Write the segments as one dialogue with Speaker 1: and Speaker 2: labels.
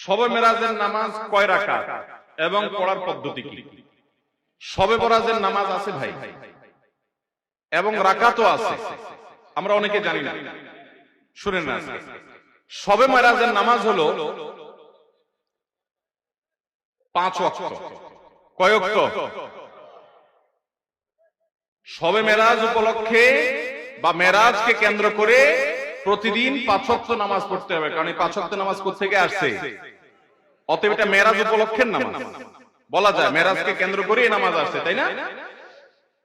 Speaker 1: শবে মেরাজের নামাজ কয় রাকাত এবং পড়ার পদ্ধতি কি? শবে মেরাজের নামাজ আছে ভাই, এবং রাকাতও আছে, আমরা অনেকে জানি না। শুনেন না, শবে মেরাজের নামাজ হলো 5 ওয়াক্ত। কয় ওয়াক্ত? শবে মেরাজ উপলক্ষে বা মেরাজকে কেন্দ্র করে প্রতিদিন 5 ওয়াক্ত নামাজ পড়তে হবে, কারণ এই 5 ওয়াক্ত নামাজ কোত্থেকে আসছে? অতএব এটা মেরাজ উপলক্ষের নামাজ বলা যায়, মেরাজকে কেন্দ্র করে এই নামাজ আসছে, তাই না?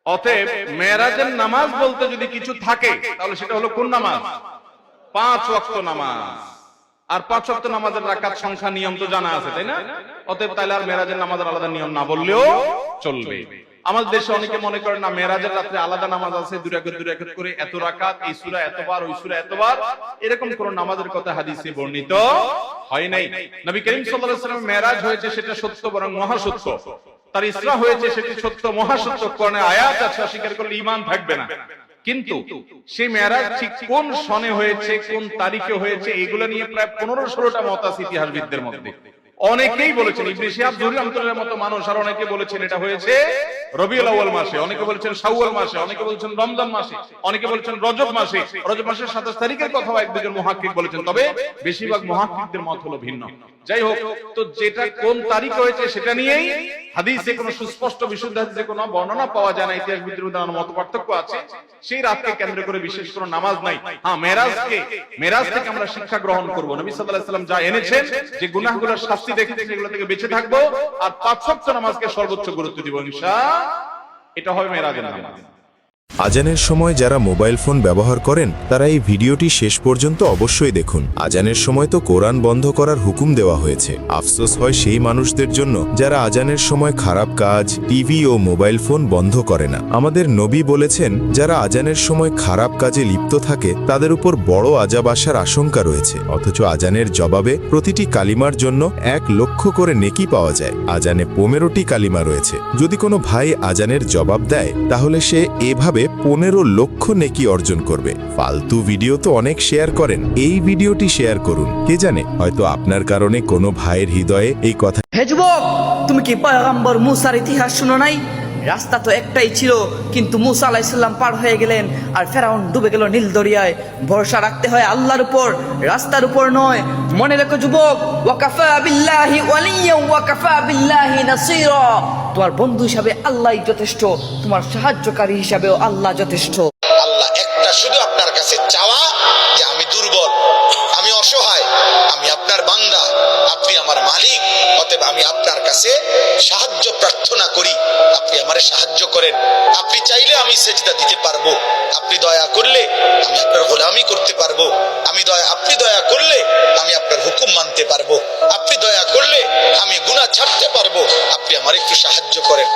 Speaker 1: অতএব মেরাজের নামাজ বলতে যদি কিছু থাকে তাহলে সেটা হলো কোন নামাজ? 5 ওয়াক্ত নামাজ। আর 5 ওয়াক্ত নামাজের রাকাত সংখ্যা নিয়ম তো জানা আছে, তাই না? অতএব তাহলে আর মেরাজের নামাজের আলাদা নিয়ম না বললেও চলবে। আমাদের দেশে অনেকে মনে করে না মেরাজের রাতে আলাদা নামাজ আছে, 2 রাকাত করে এত রাকাত, এই সূরা এতবার, ওই সূরা এতবার, এরকম কোন নামাজের কথা হাদিসে বর্ণিত হয় নাই। নবী করিম সাল্লাল্লাহু আলাইহি ওয়াসাল্লাম মেরাজ হয়েছে সেটা সত্য, বরং মহাসত্য। তার ইসরা হয়েছে সেটি সত্য, মহাসত্য। কোরআনে আয়াত আছে, অস্বীকার করলে ঈমান থাকবে না। কিন্তু সেই মেরাজ ঠিক কোন সনে হয়েছে, কোন তারিখে হয়েছে, এগুলো নিয়ে প্রায় 15-16টা মত আছে ইতিহাসবিদদের মধ্যে। অনেকেই বলেছেন, ইবনে শিহাব জুহরি রাহমাতুল্লাহর মতো মানুষ আর অনেকে বলেছেন এটা হয়েছে রবিউল আউয়াল মাসে, অনেকে বলেছেন শাওয়াল মাসে, অনেকে বলেছেন রমজান মাসে, অনেকে বলেছেন রজব মাসে। রজব মাসের 27 তারিখের কথাও এক দুজন মুহাক্কিক বলেছেন, তবে বেশিরভাগ মুহাক্কিকদের মত হলো ভিন্ন। যাই হোক, তো যেটা কোন তারিখে হয়েছে সেটা নিয়েই হাদিসে কোনো সুস্পষ্ট বিশুদ্ধ হাদিসে কোনো বর্ণনা পাওয়া যায় না। ইতিহাসবিদদের মধ্যে মত পার্থক্য আছে। সেই রাতকে কেন্দ্র করে বিশেষ কোনো নামাজ নাই। হ্যাঁ, মেরাজ থেকে আমরা শিক্ষা গ্রহণ করব। নবী সাল্লাল্লাহু আলাইহি ওয়াসাল্লাম যা এনেছেন, যে গুনাহগুলোর শাস্তি দেখেছি, সেগুলো থেকে বেঁচে থাকবো, আর 5 ওয়াক্ত নামাজকে সর্বোচ্চ গুরুত্ব দিব ইনশাআল্লাহ। এটা হবে মেরাজের নামাজ।
Speaker 2: আজানের সময় যারা মোবাইল ফোন ব্যবহার করেন তারা এই ভিডিওটি শেষ পর্যন্ত অবশ্যই দেখুন। আজানের সময় তো কোরআন বন্ধ করার হুকুম দেওয়া হয়েছে। আফসোস হয় সেই মানুষদের জন্য যারা আজানের সময় খারাপ কাজ, টিভি ও মোবাইল ফোন বন্ধ করে না। আমাদের নবী বলেছেন, যারা আজানের সময় খারাপ কাজে লিপ্ত থাকে তাদের উপর বড় আযাব আসার আশঙ্কা রয়েছে। অথচ আজানের জবাবে প্রতিটি কালিমার জন্য 1 লক্ষ করে নেকি পাওয়া যায়। আজানে 15টি কালিমা রয়েছে। যদি কোনো ভাই আজানের জবাব দেয় তাহলে সে এভাবে 15 লক্ষ নেকি অর্জন করবে। ফালতু ভিডিও তো অনেক শেয়ার করেন, এই ভিডিওটি শেয়ার করুন। কে জানে, হয়তো আপনার কারণে কোনো ভাইয়ের হৃদয়ে এই কথা।
Speaker 3: হে যুবক, তুমি কি পয়গম্বর মুসার ইতিহাস শুনো নাই? রাস্তা তো একটাই ছিল, কিন্তু মুসা আলাইহিস সালাম পার হয়ে গেলেন আর ফেরাউন ডুবে গেল নীল দরিয়ায়। ভরসা রাখতে হয় আল্লাহর উপর, রাস্তার উপর নয়। মনে রেখো যুবক, ওয়াকাফা বিল্লাহি ওয়ালিয়্যা ওয়াকাফা বিল্লাহি নাসীরা। তোমার বন্ধু হিসাবে আল্লাহই যথেষ্ট, তোমার সাহায্যকারী হিসাবেও আল্লাহ যথেষ্ট।
Speaker 4: আল্লাহ একটা শুধু আপনার কাছে চাওয়া, যে আমি দুর্বল, আমি অসহায়, আমি আপনার বান্দা, আপনি আমার মালিক। অতএব আমি আপনার কাছে সাহায্য প্রার্থনা করি, আপনি আমারে সাহায্য করেন। আপনি চাইলে আমি সেজদা দিতে পারবো, আপনি দয়া করলে আমি আপনার গোলামি করতে পারবো, আপনি দয়া করলে আমি আপনার হুকুম মানতে পারবো, আপনি দয়া করলে আমি গুনাহ ছাড়তে পারবো। আপনি আমার একটু সাহায্য করেন।